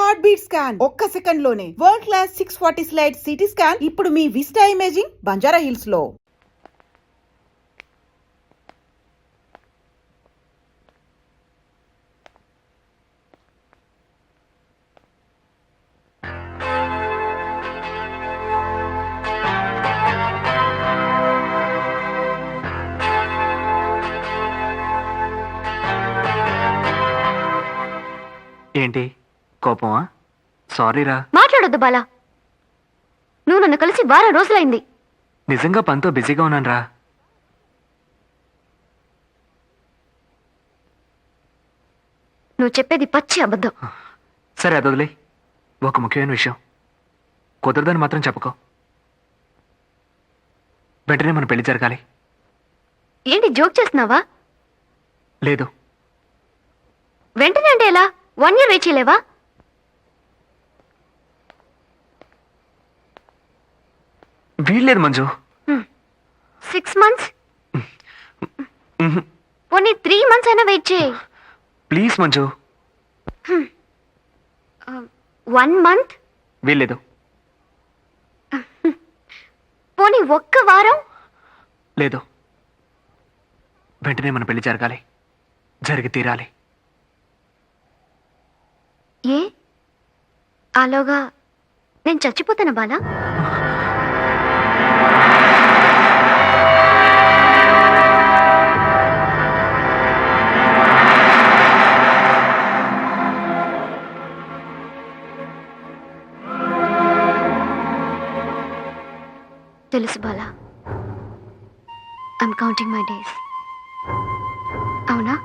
Heart beat scan ఒక్క second లోనే world class 640 slide CT scan ఇప్పుడు మీ విస్టా ఇమేజింగ్ బంజారా హిల్స్ లో. ఏంటి కోపమా? సారీరా. మాట్లాడొద్దు బాలా, నువ్వు నన్ను కలిసి వారం రోజులైంది. నిజంగా పనితో బిజీగా ఉన్నానురా. నువ్వు చెప్పేది పచ్చి అబద్ధం. సరే అది వదిలే. ఒక ముఖ్యమైన విషయం, కుదరదని మాత్రం చెప్పుకో. వెంటనే మన పెళ్లి జరగాలి. ఏంటి జోక్ చేస్తున్నావా? లేదు. వెంటనే అంటే ఎలా? 1 year వెయిట్ చేయలేవా? వీల్లేదు మంజు. 6 months, పోనీ 3 months అయినా వెయిట్ చేయి. ప్లీజ్ మంజు. 1 month, వీల్లేదు. పోనీ ఒక్క వారం. లేదు. వెంటనే మన పెళ్లి జరగాలి, జరిగి తీరాలి. ఏ ఆలోగా నేను చచ్చిపోతాను బాలా? తెలుసు Bala, I'm counting my days. అవునా?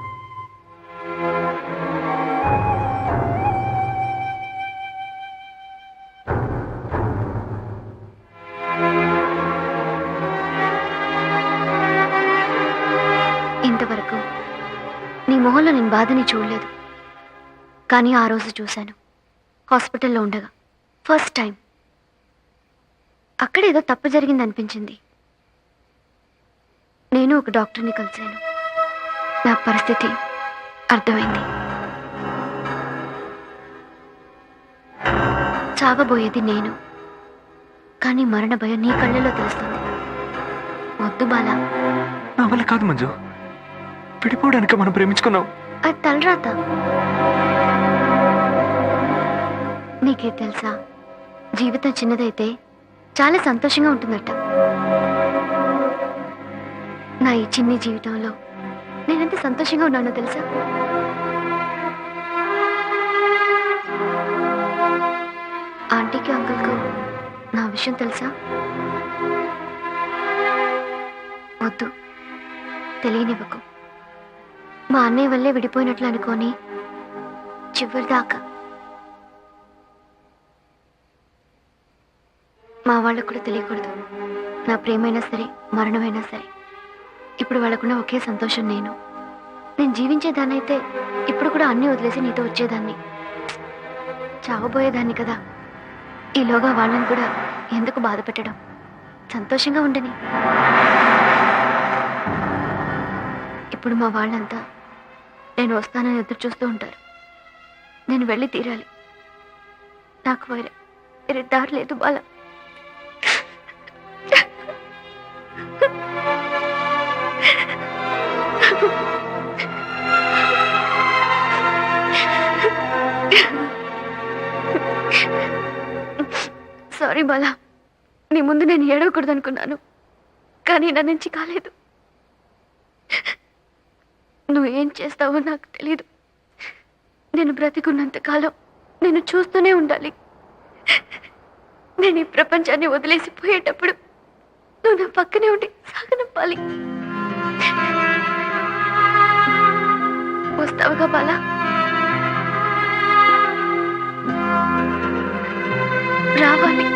ఇంతవరకు నీ మొహంలో నేను బాధని చూడలేదు, కానీ ఆ రోజు చూశాను. హాస్పిటల్లో ఉండగా ఫస్ట్ టైం అక్కడేదో తప్పు జరిగింది అనిపించింది. నేను ఒక డాక్టర్ని కలిశాను. నా పరిస్థితి అర్థమైంది. చావబోయేది నేను, కానీ మరణ భయం నీ కళ్ళలో తెలుస్తుంది. వద్దు బాలా. నా వల్ల కాదు మంజు, విడిపోవడానికి మనం ప్రేమించుకున్నాం. అది తలరాత. నీకే తెలుసా, జీవితం చిన్నదైతే చాలా సంతోషంగా ఉంటుందట. నా ఈ చిన్ని జీవితంలో నేనెంత సంతోషంగా ఉన్నానో తెలుసా? ఆంటీకి అంకుల్కు నా విషయం తెలుసా? వద్దు, తెలియనివ్వకు. మా అన్నయ్య వల్లే విడిపోయినట్లు అనుకోని చివరిదాకా మా వాళ్ళకు కూడా తెలియకూడదు. నా ప్రేమైనా సరే, మరణమైనా సరే, ఇప్పుడు వాళ్ళకున్న ఒకే సంతోషం నేను. నేను జీవించేదాన్ని అయితే ఇప్పుడు కూడా అన్నీ వదిలేసి నీతో వచ్చేదాన్ని. చావబోయేదాన్ని కదా. ఈలోగా వాళ్ళని కూడా ఎందుకు బాధ పెట్టడం? సంతోషంగా ఉండని. ఇప్పుడు మా వాళ్ళంతా నేను వస్తానని ఎదురు చూస్తూ ఉంటారు. నేను వెళ్ళి తీరాలి. నాకు వేరే దారి లేదు బాలా. సారీ బాలా, నీ ముందు నేను ఏడవకూడదు అనుకున్నాను, కానీ నా నుంచి కాలేదు. నువ్వేం చేస్తావో నాకు తెలీదు. నేను బ్రతికున్నంత కాలం నేను చూస్తూనే ఉండాలి. నేను ఈ ప్రపంచాన్ని వదిలేసిపోయేటప్పుడు నువ్వు నా పక్కనే ఉండి సాగనంపాలి. వస్తావుగా బాలా? రావాలి.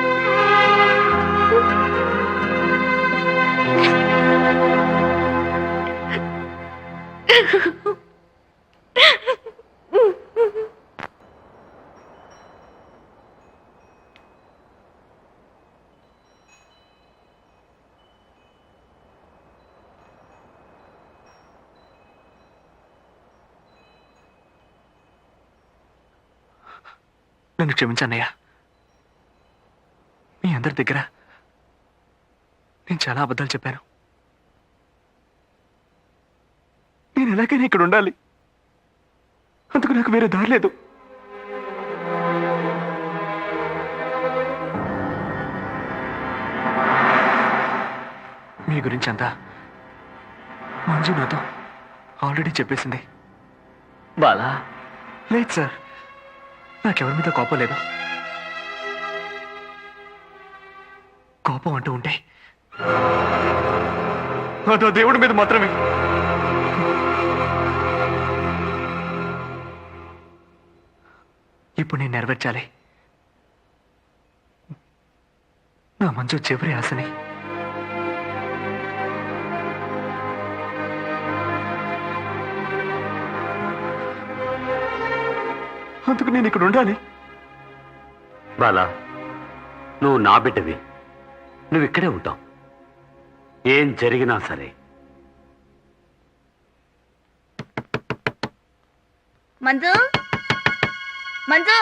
నన్ను క్షమించన్నయ్య. మీ అందరి దగ్గర నేను చాలా అబద్ధాలు చెప్పాను. నేను ఎలాగైనా ఇక్కడ ఉండాలి. అందుకు నాకు వేరే దారి లేదు. మీ గురించి అంతా మంజు నాతో ఆల్రెడీ చెప్పేసింది. బాలా, లేదు సార్, నాకెవరి మీద కోపం లేదు. కోపం అంటూ ఉంటే అదో దేవుడి మీద మాత్రమే. ఇప్పుడు నేను నెరవేర్చాలి నా మంచు చివరి ఆశని. అందుకు నేను ఇక్కడ ఉండాలి. బాలా, నువ్వు నా బిడ్డవి. నువ్వు ఇక్కడే ఉంటావు. ఏం జరిగినా సరే. మంజు, మంజు,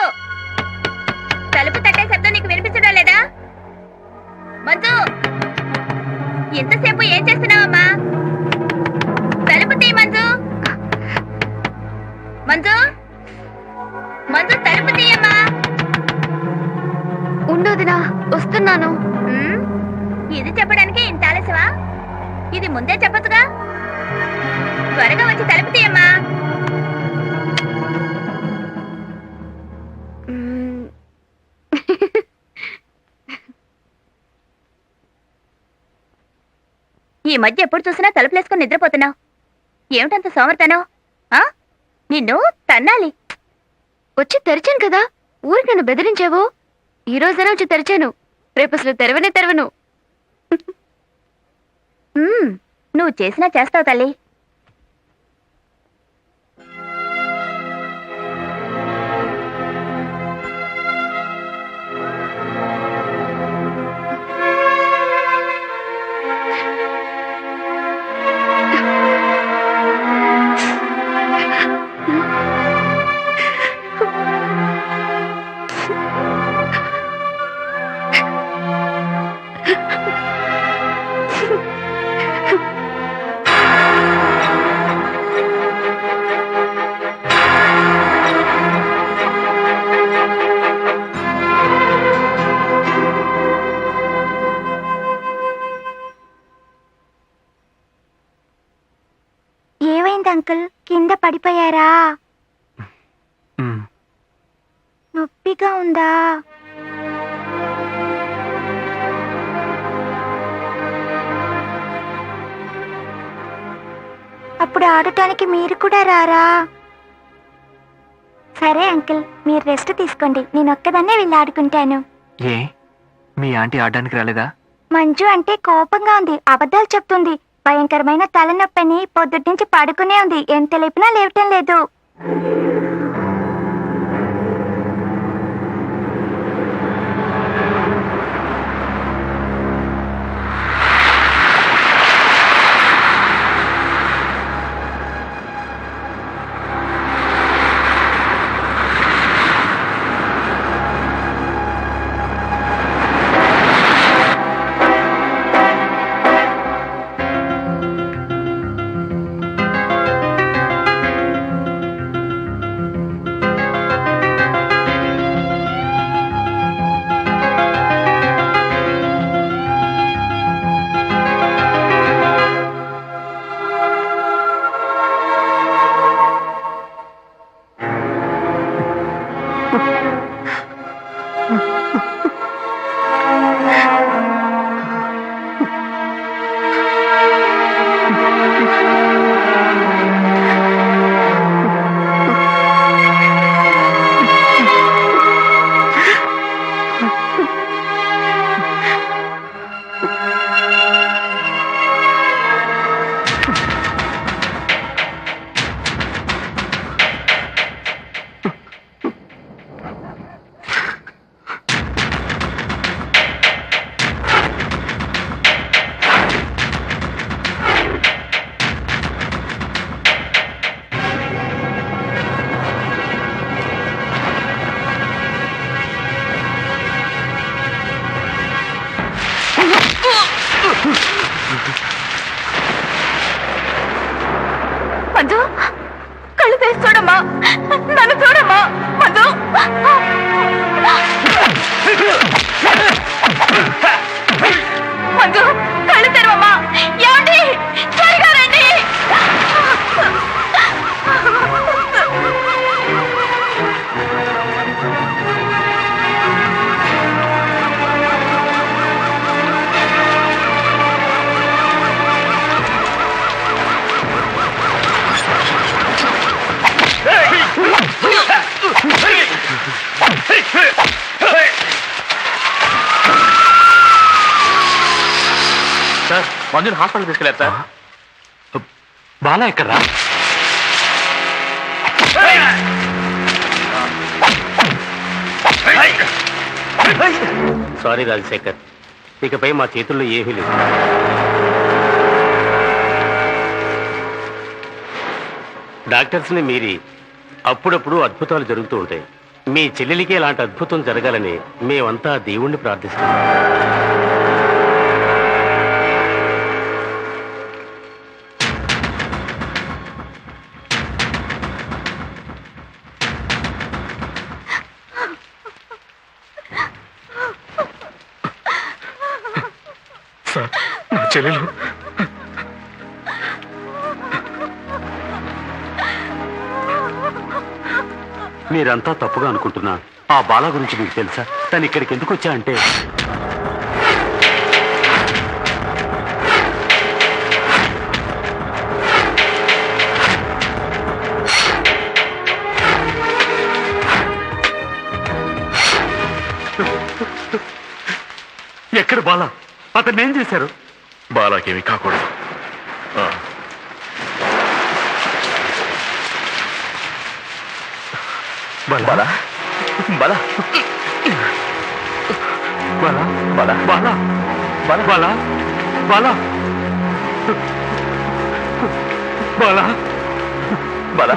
తలుపు తట్టే శబ్దం నీకు వినిపించడం లేదా? మంజు, ఎంతసేపు ఏం చేస్తున్నావమ్మా? తలుపు తీ మంజు. మంజు, మంజు, తలుపు తీయమ్మా. ఉండోదినా, వస్తున్నాను. ఉమ్, ఇది చెప్పడానికి ఇంత ఆలస్యమా? ఇది ముందే చెప్పొచ్చుగా. త్వరగా వచ్చి తలుపు తీయమ్మా. మ్మ్. ఈ మధ్య ఎప్పుడు చూసినా తలుపులేసుకుని నిద్రపోతున్నావు. ఏమిటంత సోమర్తనం? నిన్ను తన్నాలి. వచ్చి తెరిచాను కదా, ఊరికి నన్ను బెదిరించావు. ఈ రోజైనా వచ్చి తెరిచాను, రేపు అసలు తెరవనే తెరవను. నువ్వు చేసినా చేస్తావు తల్లి. ఏమైంది అంకుల్, కింద పడిపోయారా? మ్మ్. నొప్పిగా ఉందా? అప్పుడు ఆడటానికి మీరు కూడా రారా? సరే అంకుల్, మీరు రెస్ట్ తీసుకోండి, నేను ఒక్కదాన్నే వెళ్ళి ఆడుకుంటాను. ఏ, మీ ఆంటీ ఆడడానికి రాలేదా? మంజు అంటే కోపంగా ఉంది, అబద్ధాలు చెప్తుంది. భయంకరమైన తలనొప్పిని పొద్దుటి పడుకునే ఉంది, ఎంత లేపినా లేవటం లేదు. మంజుని హాస్పిటల్ తీసుకెళ్ళారు సార్. బాలా ఎక్కడ్రా? సారీ రాజశేఖర్, ఇకపై మా చేతుల్లో ఏమీ లేదు. డాక్టర్స్ని మీరి అప్పుడప్పుడు అద్భుతాలు జరుగుతూ ఉంటాయి. మీ చెల్లెలికి ఇలాంటి అద్భుతం జరగాలని మేమంతా దేవుణ్ణి ప్రార్థిస్తున్నాం. సార్ నా చెల్లెలు మీరంతా తప్పుగా అనుకుంటున్నా. ఆ బాల గురించి మీకు తెలుసా? తను ఇక్కడికి ఎందుకు వచ్చా అంటే ఎక్కడ బాల? అతన్ని ఏం చేశారు? బాలాకేమీ కాకూడదు. బాల బాల బాల బాల బాల బాల బాల బాల బాల